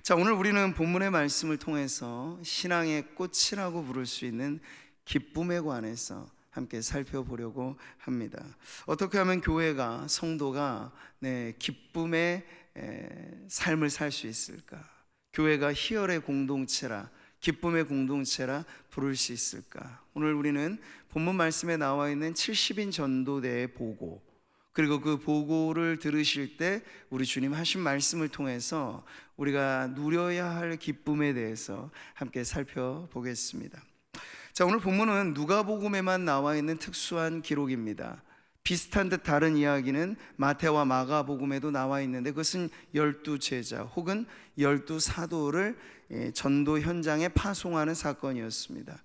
자, 오늘 우리는 본문의 말씀을 통해서 신앙의 꽃이라고 부를 수 있는 기쁨에 관해서 함께 살펴보려고 합니다. 어떻게 하면 교회가, 성도가 기쁨의 삶을 살 수 있을까? 교회가 희열의 공동체라, 기쁨의 공동체라 부를 수 있을까? 오늘 우리는 본문 말씀에 나와 있는 70인 전도대의 보고, 그리고 그 보고를 들으실 때 우리 주님 하신 말씀을 통해서 우리가 누려야 할 기쁨에 대해서 함께 살펴보겠습니다. 자, 오늘 본문은 누가복음에만 나와 있는 특수한 기록입니다. 비슷한 듯 다른 이야기는 마태와 마가복음에도 나와 있는데, 그것은 12제자 혹은 12사도를 전도 현장에 파송하는 사건이었습니다.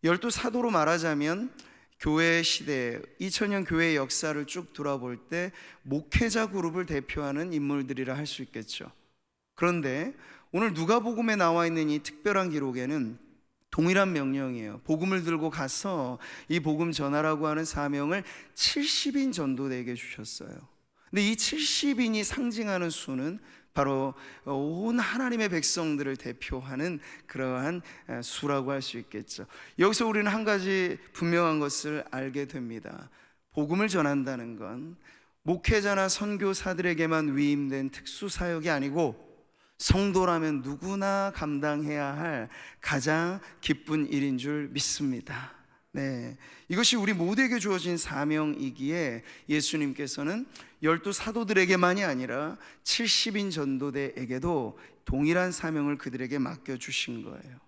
12사도로 말하자면 교회 시대 2000년 교회의 역사를 쭉 돌아볼 때 목회자 그룹을 대표하는 인물들이라 할 수 있겠죠. 그런데 오늘 누가복음에 나와 있는 이 특별한 기록에는 동일한 명령이에요. 복음을 들고 가서 이 복음 전하라고 하는 사명을 70인 전도대에게 주셨어요. 근데 이 70인이 상징하는 수는 바로 온 하나님의 백성들을 대표하는 그러한 수라고 할 수 있겠죠. 여기서 우리는 한 가지 분명한 것을 알게 됩니다. 복음을 전한다는 건 목회자나 선교사들에게만 위임된 특수 사역이 아니고 성도라면 누구나 감당해야 할 가장 기쁜 일인 줄 믿습니다. 이것이 우리 모두에게 주어진 사명이기에 예수님께서는 12사도들에게만이 아니라 70인 전도대에게도 동일한 사명을 그들에게 맡겨주신 거예요.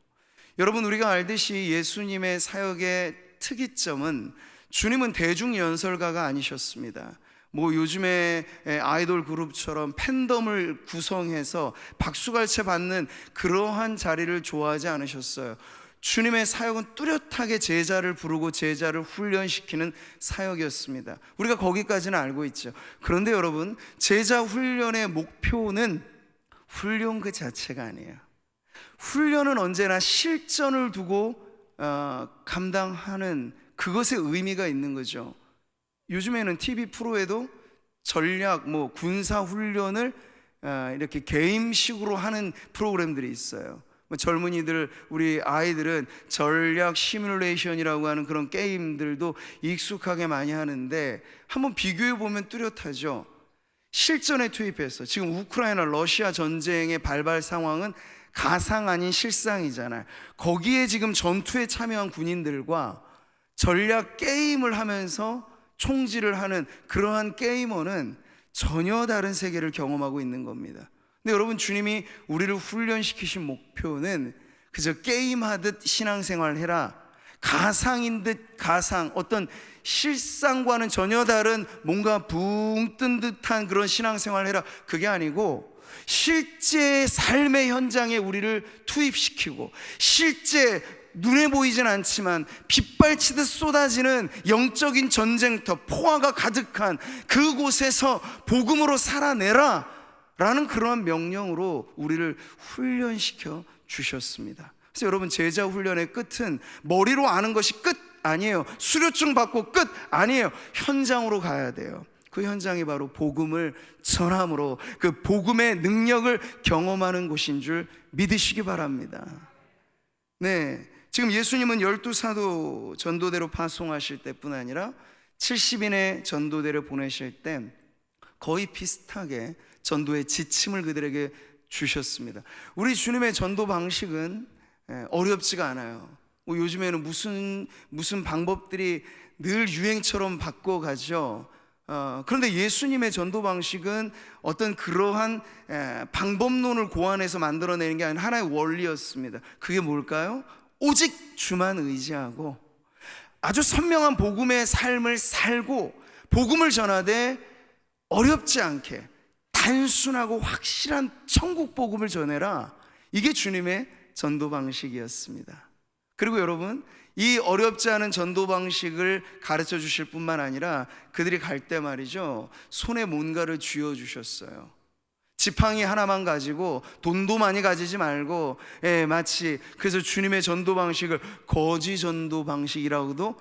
여러분, 우리가 알듯이 예수님의 사역의 특이점은 주님은 대중연설가가 아니셨습니다. 요즘에 아이돌 그룹처럼 팬덤을 구성해서 박수갈채 받는 그러한 자리를 좋아하지 않으셨어요. 주님의 사역은 뚜렷하게 제자를 부르고 제자를 훈련시키는 사역이었습니다. 우리가 거기까지는 알고 있죠. 그런데 여러분, 제자 훈련의 목표는 훈련 그 자체가 아니에요. 훈련은 언제나 실전을 두고 감당하는 그것의 의미가 있는 거죠. 요즘에는 TV 프로에도 전략, 군사 훈련을 이렇게 게임식으로 하는 프로그램들이 있어요. 젊은이들, 우리 아이들은 전략 시뮬레이션이라고 하는 그런 게임들도 익숙하게 많이 하는데, 한번 비교해 보면 뚜렷하죠. 실전에 투입해서 지금 우크라이나 러시아 전쟁의 발발 상황은 가상 아닌 실상이잖아요. 거기에 지금 전투에 참여한 군인들과 전략 게임을 하면서 총질을 하는 그러한 게이머는 전혀 다른 세계를 경험하고 있는 겁니다. 근데 여러분, 주님이 우리를 훈련시키신 목표는 그저 게임하듯 신앙생활 해라, 가상인 듯 가상, 어떤 실상과는 전혀 다른 뭔가 붕 뜬 듯한 그런 신앙생활 해라, 그게 아니고 실제 삶의 현장에 우리를 투입시키고 실제 눈에 보이진 않지만 빗발치듯 쏟아지는 영적인 전쟁터, 포화가 가득한 그곳에서 복음으로 살아내라 라는 그러한 명령으로 우리를 훈련시켜 주셨습니다. 그래서 여러분, 제자 훈련의 끝은 머리로 아는 것이 끝 아니에요. 수료증 받고 끝 아니에요. 현장으로 가야 돼요. 그 현장이 바로 복음을 전함으로 그 복음의 능력을 경험하는 곳인 줄 믿으시기 바랍니다. 지금 예수님은 12사도 전도대로 파송하실 때뿐 아니라 70인의 전도대를 보내실 때 거의 비슷하게 전도의 지침을 그들에게 주셨습니다. 우리 주님의 전도 방식은 어렵지가 않아요. 요즘에는 무슨 방법들이 늘 유행처럼 바꿔가죠. 그런데 예수님의 전도 방식은 어떤 그러한 방법론을 고안해서 만들어내는 게 아닌 하나의 원리였습니다. 그게 뭘까요? 오직 주만 의지하고 아주 선명한 복음의 삶을 살고 복음을 전하되 어렵지 않게 단순하고 확실한 천국 복음을 전해라. 이게 주님의 전도 방식이었습니다. 그리고 여러분, 이 어렵지 않은 전도 방식을 가르쳐 주실 뿐만 아니라 그들이 갈 때 말이죠, 손에 뭔가를 쥐어 주셨어요. 지팡이 하나만 가지고 돈도 많이 가지지 말고, 마치 그래서 주님의 전도 방식을 거지 전도 방식이라고도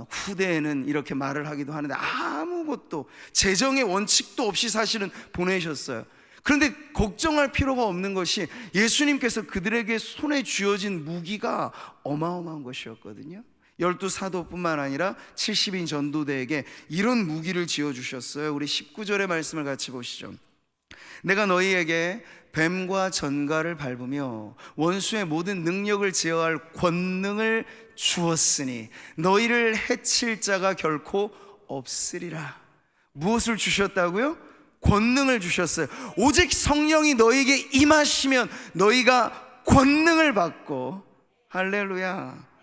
후대에는 이렇게 말을 하기도 하는데, 아무것도 재정의 원칙도 없이 사실은 보내셨어요. 그런데 걱정할 필요가 없는 것이 예수님께서 그들에게 손에 쥐어진 무기가 어마어마한 것이었거든요. 12사도뿐만 아니라 70인 전도대에게 이런 무기를 쥐어주셨어요. 우리 19절의 말씀을 같이 보시죠. 내가 너희에게 뱀과 전갈을 밟으며 원수의 모든 능력을 제어할 권능을 주었으니 너희를 해칠 자가 결코 없으리라. 무엇을 주셨다고요? 권능을 주셨어요. 오직 성령이 너희에게 임하시면 너희가 권능을 받고, 할렐루야.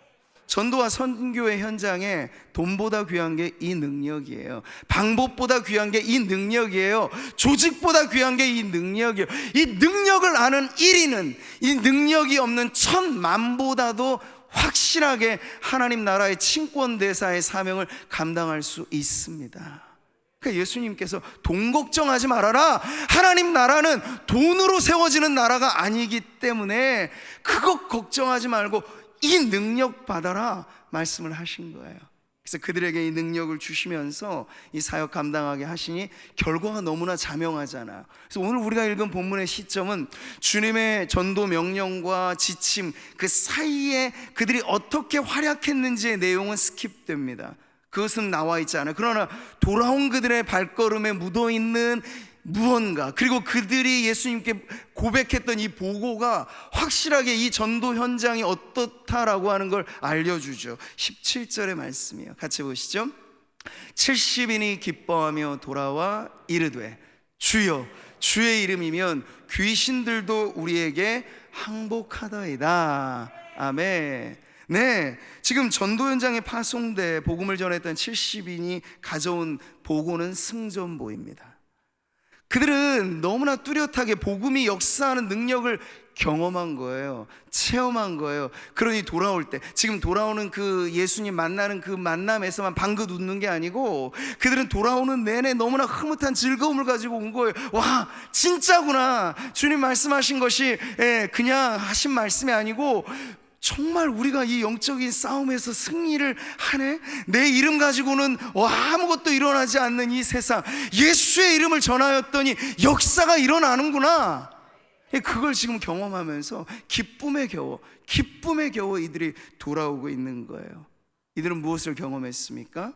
전도와 선교의 현장에 돈보다 귀한 게 이 능력이에요. 방법보다 귀한 게 이 능력이에요. 조직보다 귀한 게 이 능력이에요. 이 능력을 아는 1인은 이 능력이 없는 1000만보다도 확실하게 하나님 나라의 친권대사의 사명을 감당할 수 있습니다. 그러니까 예수님께서 돈 걱정하지 말아라. 하나님 나라는 돈으로 세워지는 나라가 아니기 때문에 그것 걱정하지 말고 이 능력 받아라 말씀을 하신 거예요. 그래서 그들에게 이 능력을 주시면서 이 사역 감당하게 하시니 결과가 너무나 자명하잖아요. 그래서 오늘 우리가 읽은 본문의 시점은 주님의 전도 명령과 지침 그 사이에 그들이 어떻게 활약했는지의 내용은 스킵됩니다. 그것은 나와 있지 않아요. 그러나 돌아온 그들의 발걸음에 묻어있는 무언가, 그리고 그들이 예수님께 고백했던 이 보고가 확실하게 이 전도 현장이 어떻다라고 하는 걸 알려주죠. 17절의 말씀이에요. 같이 보시죠. 70인이 기뻐하며 돌아와 이르되 주여, 주의 이름이면 귀신들도 우리에게 항복하더이다. 아멘. 네, 지금 전도 현장에 파송돼 복음을 전했던 70인이 가져온 보고는 승전보입니다. 그들은 너무나 뚜렷하게 복음이 역사하는 능력을 경험한 거예요. 체험한 거예요. 그러니 돌아올 때, 지금 돌아오는 그 예수님 만나는 그 만남에서만 방긋 웃는 게 아니고 그들은 돌아오는 내내 너무나 흐뭇한 즐거움을 가지고 온 거예요. 와, 진짜구나. 주님 말씀하신 것이 그냥 하신 말씀이 아니고 정말 우리가 이 영적인 싸움에서 승리를 하네? 내 이름 가지고는 아무것도 일어나지 않는 이 세상, 예수의 이름을 전하였더니 역사가 일어나는구나. 그걸 지금 경험하면서 기쁨에 겨워 이들이 돌아오고 있는 거예요. 이들은 무엇을 경험했습니까?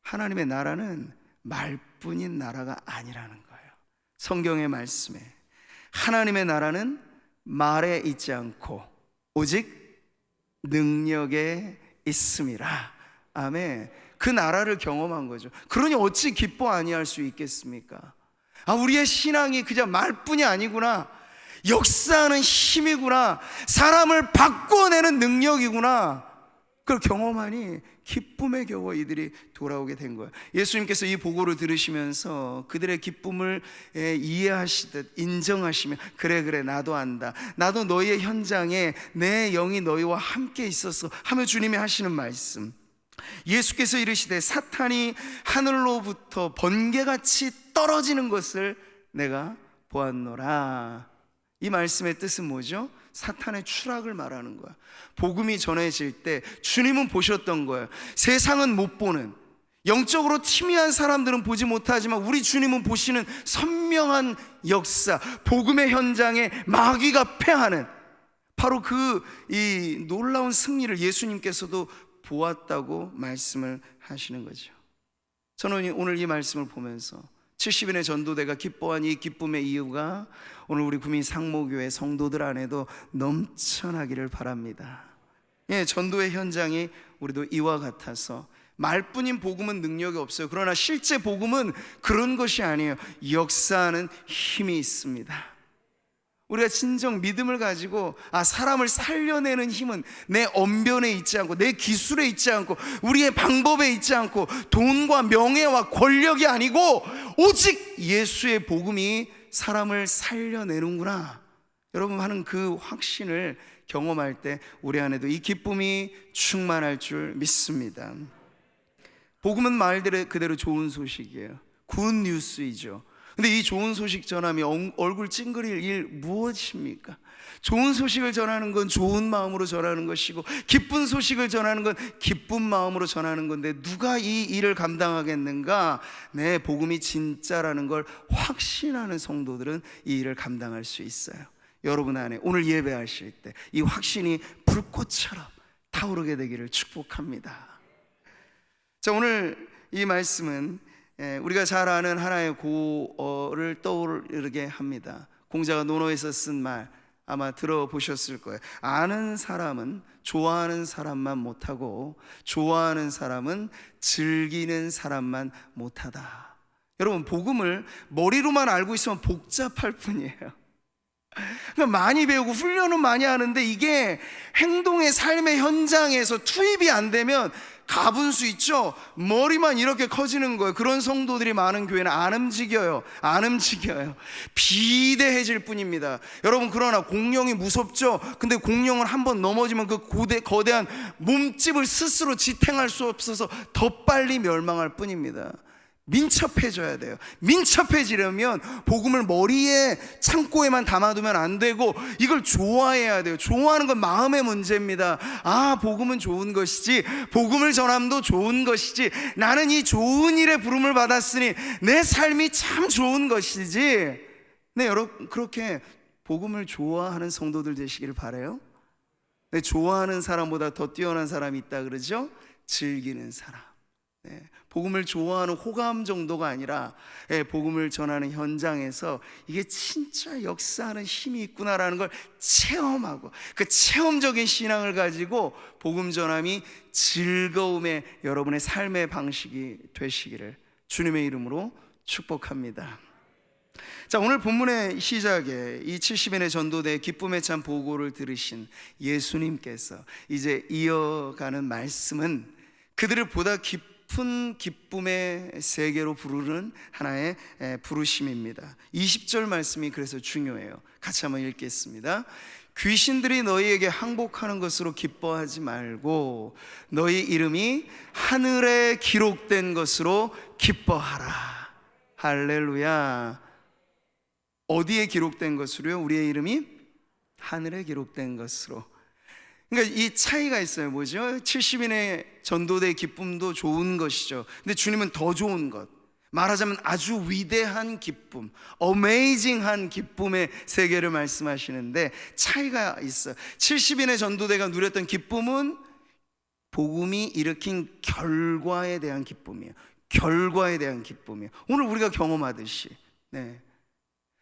하나님의 나라는 말뿐인 나라가 아니라는 거예요. 성경의 말씀에 하나님의 나라는 말에 있지 않고 오직 능력에 있음이라. 아멘. 그 나라를 경험한 거죠. 그러니 어찌 기뻐 아니할 수 있겠습니까? 우리의 신앙이 그냥 말뿐이 아니구나. 역사하는 힘이구나. 사람을 바꿔내는 능력이구나. 그걸 경험하니 기쁨에 겨워 이들이 돌아오게 된 거예요. 예수님께서 이 보고를 들으시면서 그들의 기쁨을 이해하시듯 인정하시며 그래 나도 안다. 나도 너희의 현장에 내 영이 너희와 함께 있었어 하며 주님이 하시는 말씀. 예수께서 이르시되 사탄이 하늘로부터 번개같이 떨어지는 것을 내가 보았노라. 이 말씀의 뜻은 뭐죠? 사탄의 추락을 말하는 거야. 복음이 전해질 때 주님은 보셨던 거예요. 세상은 못 보는, 영적으로 희미한 사람들은 보지 못하지만 우리 주님은 보시는 선명한 역사, 복음의 현장에 마귀가 패하는 바로 이 놀라운 승리를 예수님께서도 보았다고 말씀을 하시는 거죠. 저는 오늘 이 말씀을 보면서 70인의 전도대가 기뻐한 이 기쁨의 이유가 오늘 우리 구민 상모교회 성도들 안에도 넘쳐나기를 바랍니다. 전도의 현장이 우리도 이와 같아서 말뿐인 복음은 능력이 없어요. 그러나 실제 복음은 그런 것이 아니에요. 역사하는 힘이 있습니다. 우리가 진정 믿음을 가지고 사람을 살려내는 힘은 내 언변에 있지 않고 내 기술에 있지 않고 우리의 방법에 있지 않고 돈과 명예와 권력이 아니고 오직 예수의 복음이 사람을 살려내는구나 여러분 하는 그 확신을 경험할 때 우리 안에도 이 기쁨이 충만할 줄 믿습니다. 복음은 말 그대로 좋은 소식이에요. 굿 뉴스이죠. 근데 이 좋은 소식 전함이 얼굴 찡그릴 일 무엇입니까? 좋은 소식을 전하는 건 좋은 마음으로 전하는 것이고, 기쁜 소식을 전하는 건 기쁜 마음으로 전하는 건데, 누가 이 일을 감당하겠는가? 네, 복음이 진짜라는 걸 확신하는 성도들은 이 일을 감당할 수 있어요. 여러분 안에 오늘 예배하실 때 이 확신이 불꽃처럼 타오르게 되기를 축복합니다. 자, 오늘 이 말씀은 우리가 잘 아는 하나의 고어를 떠오르게 합니다. 공자가 논어에서 쓴 말 아마 들어보셨을 거예요. 아는 사람은 좋아하는 사람만 못하고, 좋아하는 사람은 즐기는 사람만 못하다. 여러분, 복음을 머리로만 알고 있으면 복잡할 뿐이에요. 그러니까 많이 배우고 훈련은 많이 하는데 이게 행동의 삶의 현장에서 투입이 안 되면 가분수 있죠? 머리만 이렇게 커지는 거예요. 그런 성도들이 많은 교회는 안 움직여요. 비대해질 뿐입니다. 여러분, 그러나 공룡이 무섭죠? 근데 공룡은 한번 넘어지면 그 거대한 몸집을 스스로 지탱할 수 없어서 더 빨리 멸망할 뿐입니다. 민첩해져야 돼요. 민첩해지려면 복음을 머리에 창고에만 담아두면 안 되고, 이걸 좋아해야 돼요. 좋아하는 건 마음의 문제입니다. 아, 복음은 좋은 것이지, 복음을 전함도 좋은 것이지, 나는 이 좋은 일에 부름을 받았으니 내 삶이 참 좋은 것이지. 네, 여러분, 그렇게 복음을 좋아하는 성도들 되시기를 바라요. 네, 좋아하는 사람보다 더 뛰어난 사람이 있다 그러죠? 즐기는 사람. 네, 복음을 좋아하는 호감 정도가 아니라 복음을 전하는 현장에서 이게 진짜 역사하는 힘이 있구나라는 걸 체험하고, 그 체험적인 신앙을 가지고 복음 전함이 즐거움의 여러분의 삶의 방식이 되시기를 주님의 이름으로 축복합니다. 자, 오늘 본문의 시작에 이 70인의 전도대 기쁨에 찬 보고를 들으신 예수님께서 이제 이어가는 말씀은 그들을 보다 깊은 기쁨의 세계로 부르는 하나의 부르심입니다. 20절 말씀이 그래서 중요해요. 같이 한번 읽겠습니다. 귀신들이 너희에게 항복하는 것으로 기뻐하지 말고 너희 이름이 하늘에 기록된 것으로 기뻐하라. 할렐루야. 어디에 기록된 것으로요? 우리의 이름이 하늘에 기록된 것으로. 그러니까 이 차이가 있어요. 뭐죠? 70인의 전도대의 기쁨도 좋은 것이죠. 근데 주님은 더 좋은 것, 말하자면 아주 위대한 기쁨, 어메이징한 기쁨의 세계를 말씀하시는데 차이가 있어요. 70인의 전도대가 누렸던 기쁨은 복음이 일으킨 결과에 대한 기쁨이에요. 결과에 대한 기쁨이에요. 오늘 우리가 경험하듯이. 네.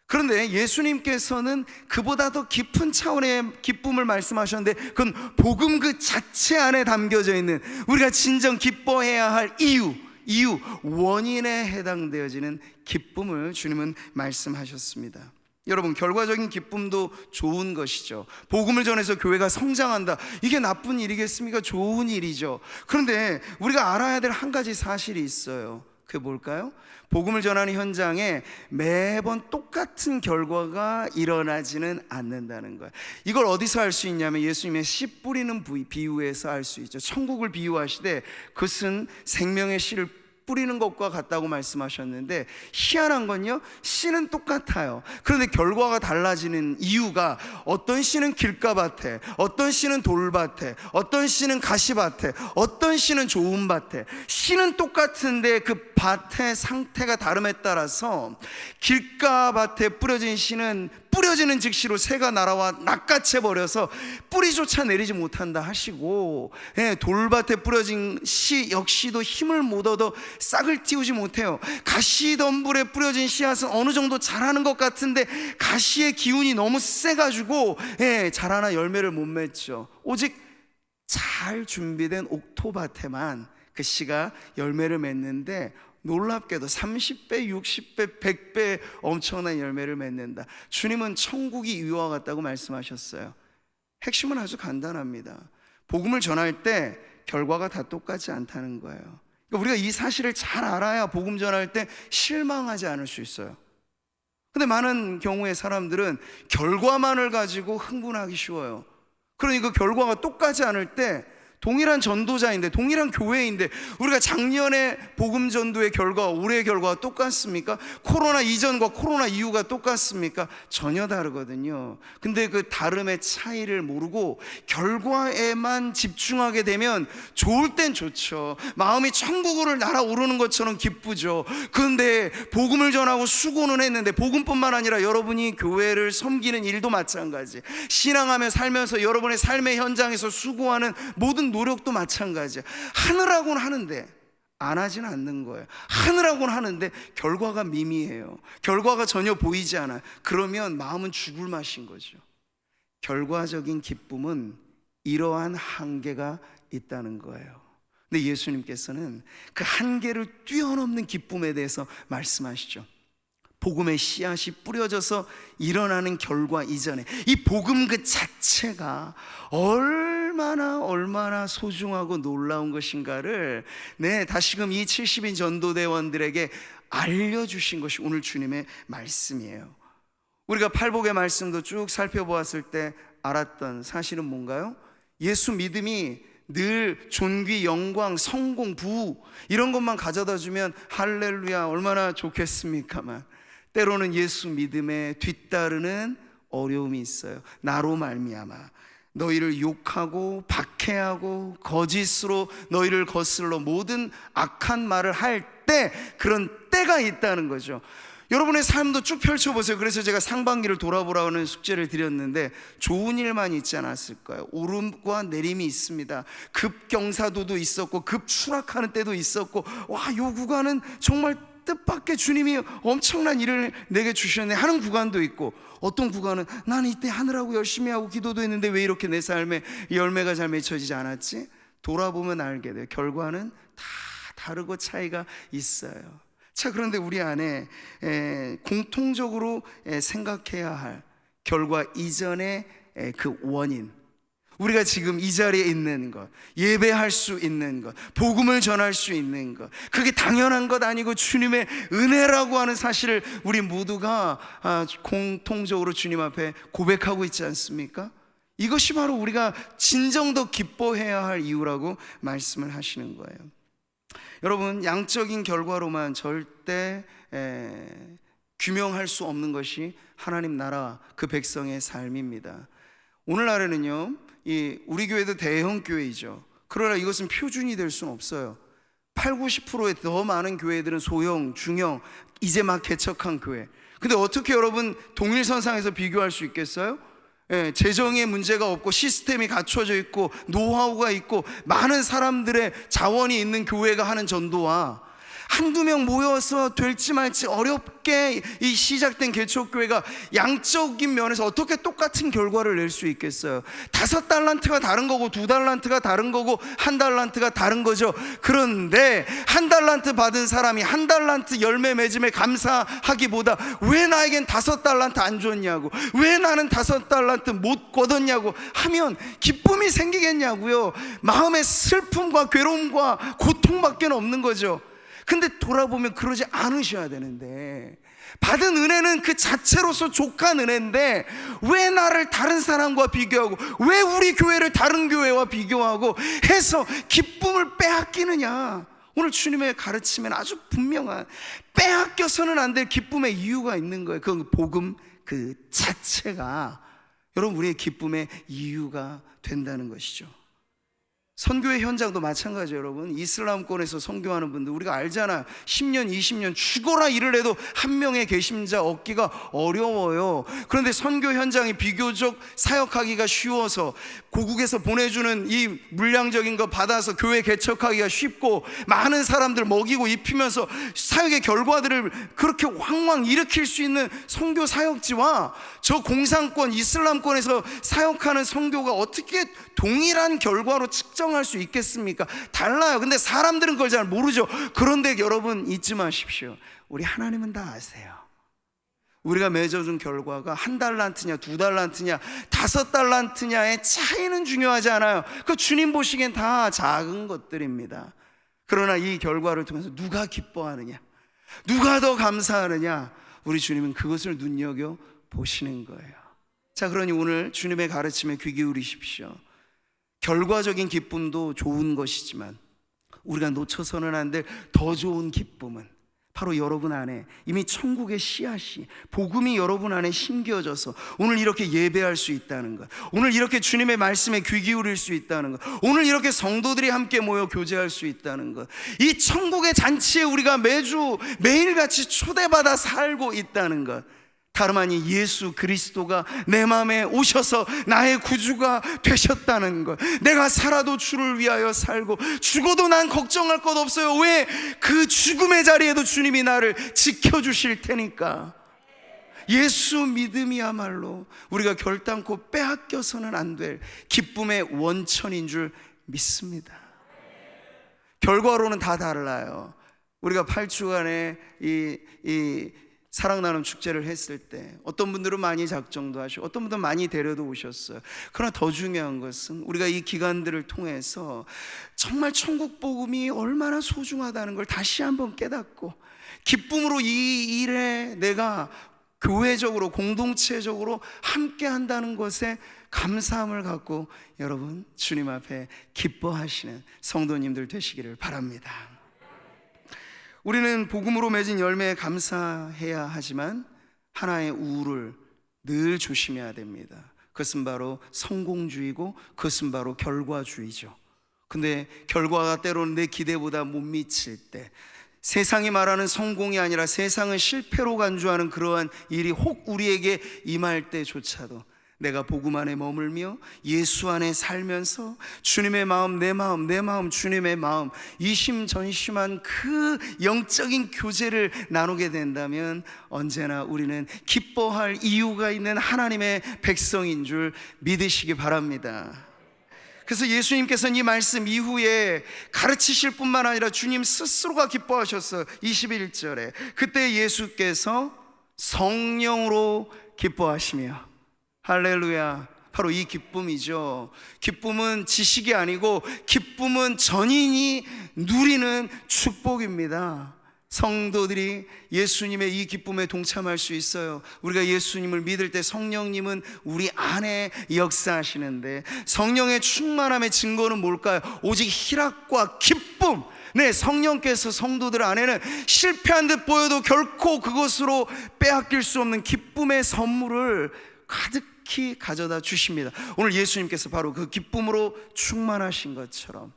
그런데 예수님께서는 그보다 더 깊은 차원의 기쁨을 말씀하셨는데, 그건 복음 그 자체 안에 담겨져 있는 우리가 진정 기뻐해야 할 이유, 원인에 해당되어지는 기쁨을 주님은 말씀하셨습니다. 여러분, 결과적인 기쁨도 좋은 것이죠. 복음을 전해서 교회가 성장한다, 이게 나쁜 일이겠습니까? 좋은 일이죠. 그런데 우리가 알아야 될 한 가지 사실이 있어요. 그게 뭘까요? 복음을 전하는 현장에 매번 똑같은 결과가 일어나지는 않는다는 거예요. 이걸 어디서 알 수 있냐면 예수님의 씨 뿌리는 비유에서 알 수 있죠. 천국을 비유하시되 그것은 생명의 씨를 뿌리는 것과 같다고 말씀하셨는데, 희한한 건요, 씨는 똑같아요. 그런데 결과가 달라지는 이유가, 어떤 씨는 길가밭에, 어떤 씨는 돌밭에, 어떤 씨는 가시밭에, 어떤 씨는 좋은 밭에. 씨는 똑같은데 그 밭의 상태가 다름에 따라서 길가밭에 뿌려진 씨는 뿌려지는 즉시로 새가 날아와 낚아채 버려서 뿌리조차 내리지 못한다 하시고, 돌밭에 뿌려진 씨 역시도 힘을 못 얻어 싹을 틔우지 못해요. 가시덤불에 뿌려진 씨앗은 어느 정도 자라는 것 같은데 가시의 기운이 너무 세가지고 자라나 열매를 못 맺죠. 오직 잘 준비된 옥토밭에만 그 씨가 열매를 맺는데, 놀랍게도 30배, 60배, 100배 엄청난 열매를 맺는다. 주님은 천국이 이와 같다고 말씀하셨어요. 핵심은 아주 간단합니다. 복음을 전할 때 결과가 다 똑같지 않다는 거예요. 그러니까 우리가 이 사실을 잘 알아야 복음 전할 때 실망하지 않을 수 있어요. 근데 많은 경우에 사람들은 결과만을 가지고 흥분하기 쉬워요. 그러니 그 결과가 똑같지 않을 때 동일한 전도자인데, 동일한 교회인데, 우리가 작년에 복음 전도의 결과, 올해의 결과가 똑같습니까? 코로나 이전과 코로나 이후가 똑같습니까? 전혀 다르거든요. 근데 그 다름의 차이를 모르고 결과에만 집중하게 되면 좋을 땐 좋죠. 마음이 천국으로 날아오르는 것처럼 기쁘죠. 그런데 복음을 전하고 수고는 했는데, 복음뿐만 아니라 여러분이 교회를 섬기는 일도 마찬가지, 신앙하며 살면서 여러분의 삶의 현장에서 수고하는 모든 노력도 마찬가지야. 하느라고는 하는데 안 하진 않는 거예요. 하느라고는 하는데 결과가 미미해요. 결과가 전혀 보이지 않아요. 그러면 마음은 죽을 맛인 거죠. 결과적인 기쁨은 이러한 한계가 있다는 거예요. 근데 예수님께서는 그 한계를 뛰어넘는 기쁨에 대해서 말씀하시죠. 복음의 씨앗이 뿌려져서 일어나는 결과 이전에 이 복음 그 자체가 얼마나 소중하고 놀라운 것인가를 다시금 이 70인 전도대원들에게 알려주신 것이 오늘 주님의 말씀이에요. 우리가 팔복의 말씀도 쭉 살펴보았을 때 알았던 사실은 뭔가요? 예수 믿음이 늘 존귀, 영광, 성공, 부귀 이런 것만 가져다 주면 할렐루야 얼마나 좋겠습니까만, 때로는 예수 믿음에 뒤따르는 어려움이 있어요. 나로 말미암아 너희를 욕하고 박해하고 거짓으로 너희를 거슬러 모든 악한 말을 할 때, 그런 때가 있다는 거죠. 여러분의 삶도 쭉 펼쳐보세요. 그래서 제가 상반기를 돌아보라는 숙제를 드렸는데, 좋은 일만 있지 않았을까요? 오름과 내림이 있습니다. 급경사도도 있었고 급추락하는 때도 있었고, 와, 요 구간은 정말 뜻밖의 주님이 엄청난 일을 내게 주셨네 하는 구간도 있고, 어떤 구간은 나는 이때 하느라고 열심히 하고 기도도 했는데 왜 이렇게 내 삶에 열매가 잘 맺혀지지 않았지? 돌아보면 알게 돼요. 결과는 다 다르고 차이가 있어요. 자, 그런데 우리 안에 공통적으로 생각해야 할 결과 이전의 그 원인, 우리가 지금 이 자리에 있는 것, 예배할 수 있는 것, 복음을 전할 수 있는 것, 그게 당연한 것 아니고 주님의 은혜라고 하는 사실을 우리 모두가 공통적으로 주님 앞에 고백하고 있지 않습니까? 이것이 바로 우리가 진정 더 기뻐해야 할 이유라고 말씀을 하시는 거예요. 여러분, 양적인 결과로만 절대 규명할 수 없는 것이 하나님 나라 그 백성의 삶입니다. 오늘날에는요, 우리 교회도 대형 교회이죠. 그러나 이것은 표준이 될 수는 없어요. 80~90%의 더 많은 교회들은 소형, 중형, 이제 막 개척한 교회. 근데 어떻게 여러분 동일선상에서 비교할 수 있겠어요? 재정에 문제가 없고 시스템이 갖춰져 있고 노하우가 있고 많은 사람들의 자원이 있는 교회가 하는 전도와 한두 명 모여서 될지 말지 어렵게 이 시작된 개척교회가 양적인 면에서 어떻게 똑같은 결과를 낼 수 있겠어요? 5달란트가 다른 거고 2달란트가 다른 거고 1달란트가 다른 거죠. 그런데 1달란트 받은 사람이 1달란트 열매 맺음에 감사하기보다 왜 나에겐 5달란트 안 줬냐고, 왜 나는 5달란트 못 거뒀냐고 하면 기쁨이 생기겠냐고요. 마음의 슬픔과 괴로움과 고통밖에 없는 거죠. 근데 돌아보면 그러지 않으셔야 되는데, 받은 은혜는 그 자체로서 족한 은혜인데 왜 나를 다른 사람과 비교하고 왜 우리 교회를 다른 교회와 비교하고 해서 기쁨을 빼앗기느냐. 오늘 주님의 가르침에는 아주 분명한 빼앗겨서는 안 될 기쁨의 이유가 있는 거예요. 그 복음 그 자체가 여러분 우리의 기쁨의 이유가 된다는 것이죠. 선교의 현장도 마찬가지예요. 여러분, 이슬람권에서 선교하는 분들 우리가 알잖아요. 10년 20년 죽어라 일을 해도 한 명의 개신자 얻기가 어려워요. 그런데 선교 현장이 비교적 사역하기가 쉬워서 고국에서 보내주는 이 물량적인 거 받아서 교회 개척하기가 쉽고, 많은 사람들 먹이고 입히면서 사역의 결과들을 그렇게 왕왕 일으킬 수 있는 선교 사역지와 저 공산권 이슬람권에서 사역하는 선교가 어떻게 동일한 결과로 측정할 수 있겠습니까? 달라요. 근데 사람들은 그걸 잘 모르죠. 그런데 여러분 잊지 마십시오. 우리 하나님은 다 아세요. 우리가 맺어준 결과가 1달란트냐 2달란트냐 5달란트냐의 차이는 중요하지 않아요. 그 주님 보시기엔 다 작은 것들입니다. 그러나 이 결과를 통해서 누가 기뻐하느냐, 누가 더 감사하느냐, 우리 주님은 그것을 눈여겨 보시는 거예요. 자, 그러니 오늘 주님의 가르침에 귀 기울이십시오. 결과적인 기쁨도 좋은 것이지만 우리가 놓쳐서는 안 될 더 좋은 기쁨은 바로 여러분 안에 이미 천국의 씨앗이, 복음이 여러분 안에 심겨져서 오늘 이렇게 예배할 수 있다는 것, 오늘 이렇게 주님의 말씀에 귀 기울일 수 있다는 것, 오늘 이렇게 성도들이 함께 모여 교제할 수 있다는 것, 이 천국의 잔치에 우리가 매일같이 초대받아 살고 있다는 것, 다름 아닌 예수 그리스도가 내 마음에 오셔서 나의 구주가 되셨다는 것, 내가 살아도 주를 위하여 살고 죽어도 난 걱정할 것 없어요. 왜? 그 죽음의 자리에도 주님이 나를 지켜주실 테니까. 예수 믿음이야말로 우리가 결단코 빼앗겨서는 안 될 기쁨의 원천인 줄 믿습니다. 결과로는 다 달라요. 우리가 8주간의 이 사랑 나눔 축제를 했을 때 어떤 분들은 많이 작정도 하시고 어떤 분들은 많이 데려도 오셨어요. 그러나 더 중요한 것은 우리가 이 기간들을 통해서 정말 천국 복음이 얼마나 소중하다는 걸 다시 한번 깨닫고 기쁨으로 이 일에 내가 교회적으로 공동체적으로 함께 한다는 것에 감사함을 갖고 여러분 주님 앞에 기뻐하시는 성도님들 되시기를 바랍니다. 우리는 복음으로 맺은 열매에 감사해야 하지만 하나의 우를 늘 조심해야 됩니다. 그것은 바로 성공주의고 그것은 바로 결과주의죠. 근데 결과가 때로는 내 기대보다 못 미칠 때, 세상이 말하는 성공이 아니라 세상은 실패로 간주하는 그러한 일이 혹 우리에게 임할 때조차도 내가 복음 안에 머물며 예수 안에 살면서 주님의 마음, 내 마음, 주님의 마음, 이심전심한 그 영적인 교제를 나누게 된다면 언제나 우리는 기뻐할 이유가 있는 하나님의 백성인 줄 믿으시기 바랍니다. 그래서 예수님께서는 이 말씀 이후에 가르치실 뿐만 아니라 주님 스스로가 기뻐하셨어요. 21절에 그때 예수께서 성령으로 기뻐하시며, 할렐루야, 바로 이 기쁨이죠. 기쁨은 지식이 아니고 기쁨은 전인이 누리는 축복입니다. 성도들이 예수님의 이 기쁨에 동참할 수 있어요. 우리가 예수님을 믿을 때 성령님은 우리 안에 역사하시는데, 성령의 충만함의 증거는 뭘까요? 오직 희락과 기쁨. 네, 성령께서 성도들 안에는 실패한 듯 보여도 결코 그것으로 빼앗길 수 없는 기쁨의 선물을 가득히 가져다 주십니다. 오늘 예수님께서 바로 그 기쁨으로 충만하신 것처럼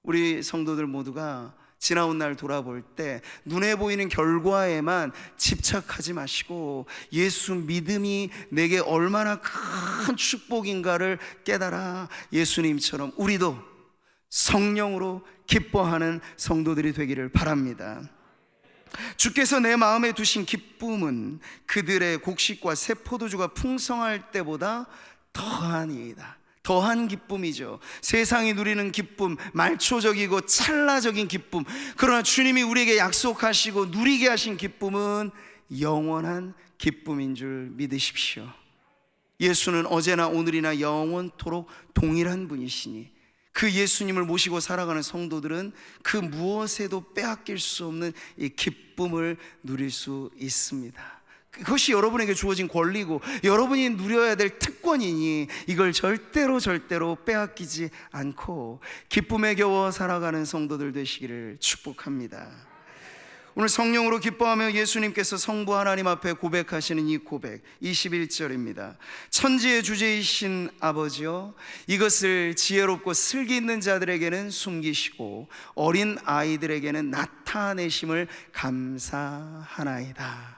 우리 성도들 모두가 지나온 날 돌아볼 때 눈에 보이는 결과에만 집착하지 마시고 예수 믿음이 내게 얼마나 큰 축복인가를 깨달아 예수님처럼 우리도 성령으로 기뻐하는 성도들이 되기를 바랍니다. 주께서 내 마음에 두신 기쁨은 그들의 곡식과 새 포도주가 풍성할 때보다 더하니이다. 더한 기쁨이죠. 세상이 누리는 기쁨, 말초적이고 찰나적인 기쁨, 그러나 주님이 우리에게 약속하시고 누리게 하신 기쁨은 영원한 기쁨인 줄 믿으십시오. 예수는 어제나 오늘이나 영원토록 동일한 분이시니 그 예수님을 모시고 살아가는 성도들은 그 무엇에도 빼앗길 수 없는 이 기쁨을 누릴 수 있습니다. 그것이 여러분에게 주어진 권리고 여러분이 누려야 될 특권이니 이걸 절대로 빼앗기지 않고 기쁨에 겨워 살아가는 성도들 되시기를 축복합니다. 오늘 성령으로 기뻐하며 예수님께서 성부 하나님 앞에 고백하시는 이 고백 21절입니다. 천지의 주제이신 아버지여, 이것을 지혜롭고 슬기 있는 자들에게는 숨기시고 어린 아이들에게는 나타내심을 감사하나이다.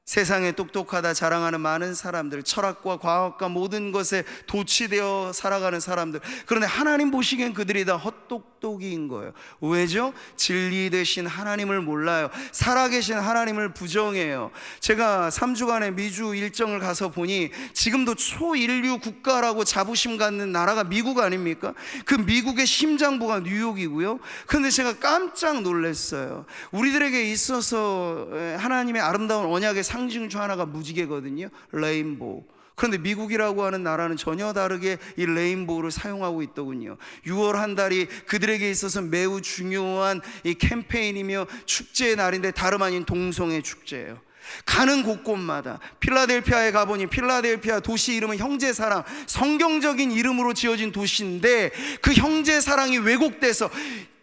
세상에 똑똑하다 자랑하는 많은 사람들, 철학과 과학과 모든 것에 도취되어 살아가는 사람들, 그런데 하나님 보시기엔 그들이 다 헛똑똑이인 거예요. 왜죠? 진리 되신 하나님을 몰라요. 살아계신 하나님을 부정해요. 제가 3주간의 미주 일정을 가서 보니 지금도 초인류 국가라고 자부심 갖는 나라가 미국 아닙니까? 그 미국의 심장부가 뉴욕이고요. 그런데 제가 깜짝 놀랐어요. 우리들에게 있어서 하나님의 아름다운 언약의 상징 중 하나가 무지개거든요. 레인보우. 그런데 미국이라고 하는 나라는 전혀 다르게 이 레인보우를 사용하고 있더군요. 6월 한 달이 그들에게 있어서 매우 중요한 이 캠페인이며 축제의 날인데 다름 아닌 동성애 축제예요. 가는 곳곳마다, 필라델피아에 가보니 필라델피아 도시 이름은 형제사랑, 성경적인 이름으로 지어진 도시인데 그 형제사랑이 왜곡돼서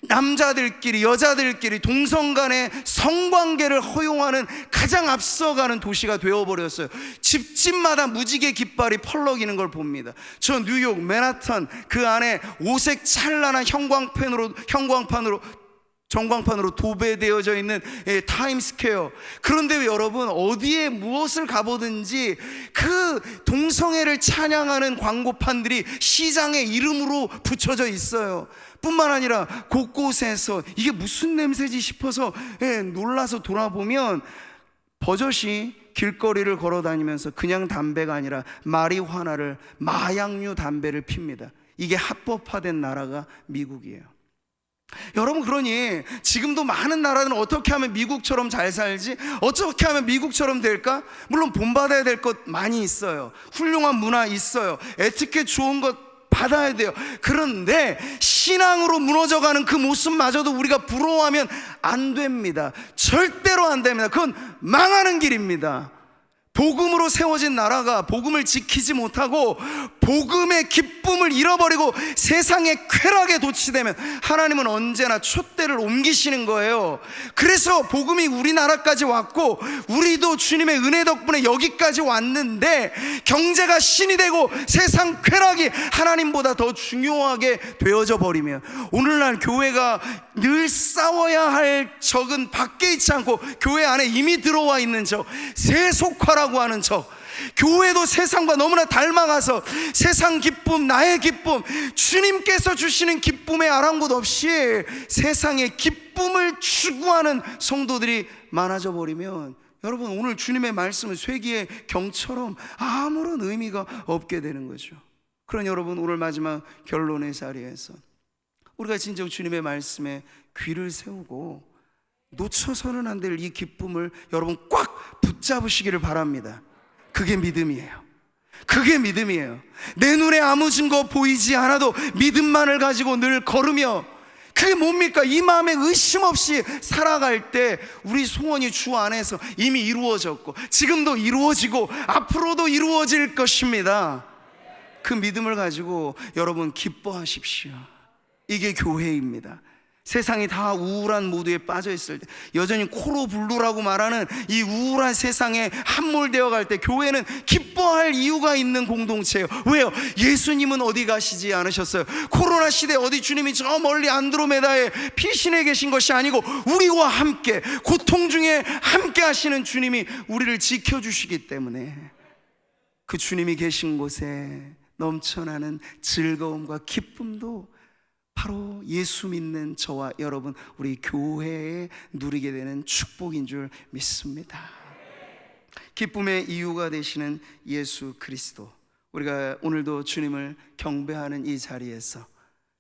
남자들끼리 여자들끼리 동성 간의 성관계를 허용하는 가장 앞서가는 도시가 되어버렸어요. 집집마다 무지개 깃발이 펄럭이는 걸 봅니다. 저 뉴욕 맨하탄 그 안에 오색 찬란한 전광판으로 도배되어져 있는 타임스퀘어. 그런데 여러분, 어디에 무엇을 가보든지 그 동성애를 찬양하는 광고판들이 시장의 이름으로 붙여져 있어요. 뿐만 아니라 곳곳에서 이게 무슨 냄새지 싶어서 놀라서 돌아보면 버젓이 길거리를 걸어다니면서 그냥 담배가 아니라 마리화나를, 마약류 담배를 핍니다. 이게 합법화된 나라가 미국이에요. 여러분, 그러니 지금도 많은 나라들은 어떻게 하면 미국처럼 잘 살지? 어떻게 하면 미국처럼 될까? 물론 본받아야 될 것 많이 있어요. 훌륭한 문화 있어요. 에티켓 좋은 것 받아야 돼요. 그런데 신앙으로 무너져가는 그 모습마저도 우리가 부러워하면 안 됩니다. 절대로 안 됩니다. 그건 망하는 길입니다. 복음으로 세워진 나라가 복음을 지키지 못하고 복음의 기쁨을 잃어버리고 세상의 쾌락에 도취되면 하나님은 언제나 촛대를 옮기시는 거예요. 그래서 복음이 우리나라까지 왔고 우리도 주님의 은혜 덕분에 여기까지 왔는데, 경제가 신이 되고 세상 쾌락이 하나님보다 더 중요하게 되어져 버리면 오늘날 교회가 늘 싸워야 할 적은 밖에 있지 않고 교회 안에 이미 들어와 있는 적, 세속화라고 하는 적. 교회도 세상과 너무나 닮아가서 세상 기쁨, 나의 기쁨, 주님께서 주시는 기쁨에 아랑곳 없이 세상의 기쁨을 추구하는 성도들이 많아져 버리면, 여러분, 오늘 주님의 말씀은 쇠기의 경처럼 아무런 의미가 없게 되는 거죠. 그러니 여러분, 오늘 마지막 결론의 자리에서 우리가 진정 주님의 말씀에 귀를 세우고 놓쳐서는 안 될 이 기쁨을 여러분 꽉 붙잡으시기를 바랍니다. 그게 믿음이에요. 그게 믿음이에요. 내 눈에 아무 증거 보이지 않아도 믿음만을 가지고 늘 걸으며, 그게 뭡니까? 이 마음에 의심 없이 살아갈 때 우리 소원이 주 안에서 이미 이루어졌고 지금도 이루어지고 앞으로도 이루어질 것입니다. 그 믿음을 가지고 여러분 기뻐하십시오. 이게 교회입니다. 세상이 다 우울한 모드에 빠져 있을 때, 여전히 코로블루라고 말하는 이 우울한 세상에 함몰되어 갈 때 교회는 기뻐할 이유가 있는 공동체예요. 왜요? 예수님은 어디 가시지 않으셨어요. 코로나 시대 어디 주님이 저 멀리 안드로메다에 피신해 계신 것이 아니고 우리와 함께 고통 중에 함께 하시는 주님이 우리를 지켜주시기 때문에 그 주님이 계신 곳에 넘쳐나는 즐거움과 기쁨도 바로 예수 믿는 저와 여러분, 우리 교회에 누리게 되는 축복인 줄 믿습니다. 기쁨의 이유가 되시는 예수 그리스도, 우리가 오늘도 주님을 경배하는 이 자리에서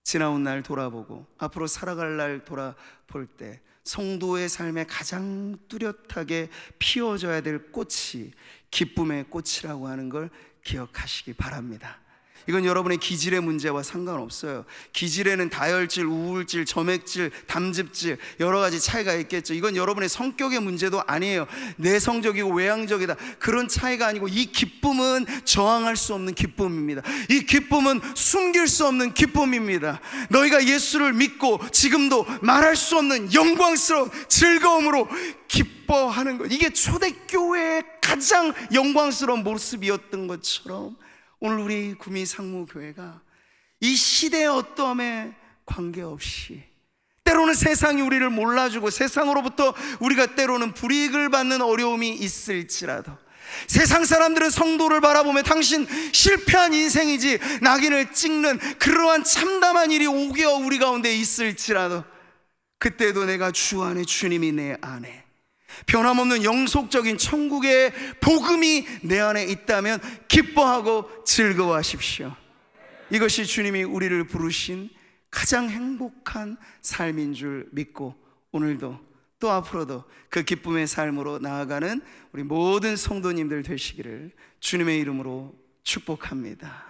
지나온 날 돌아보고 앞으로 살아갈 날 돌아볼 때 성도의 삶에 가장 뚜렷하게 피워져야 될 꽃이 기쁨의 꽃이라고 하는 걸 기억하시기 바랍니다. 이건 여러분의 기질의 문제와 상관없어요. 기질에는 다혈질, 우울질, 점액질, 담즙질 여러 가지 차이가 있겠죠. 이건 여러분의 성격의 문제도 아니에요. 내성적이고 외향적이다, 그런 차이가 아니고 이 기쁨은 저항할 수 없는 기쁨입니다. 이 기쁨은 숨길 수 없는 기쁨입니다. 너희가 예수를 믿고 지금도 말할 수 없는 영광스러운 즐거움으로 기뻐하는 것, 이게 초대교회의 가장 영광스러운 모습이었던 것처럼 오늘 우리 구미 상무교회가 이 시대의 어떠함에 관계없이, 때로는 세상이 우리를 몰라주고 세상으로부터 우리가 때로는 불이익을 받는 어려움이 있을지라도, 세상 사람들은 성도를 바라보며 당신 실패한 인생이지 낙인을 찍는 그러한 참담한 일이 오겨 우리 가운데 있을지라도, 그때도 내가 주 안에, 주님이 내 안에, 변함없는 영속적인 천국의 복음이 내 안에 있다면 기뻐하고 즐거워하십시오. 이것이 주님이 우리를 부르신 가장 행복한 삶인 줄 믿고 오늘도 또 앞으로도 그 기쁨의 삶으로 나아가는 우리 모든 성도님들 되시기를 주님의 이름으로 축복합니다.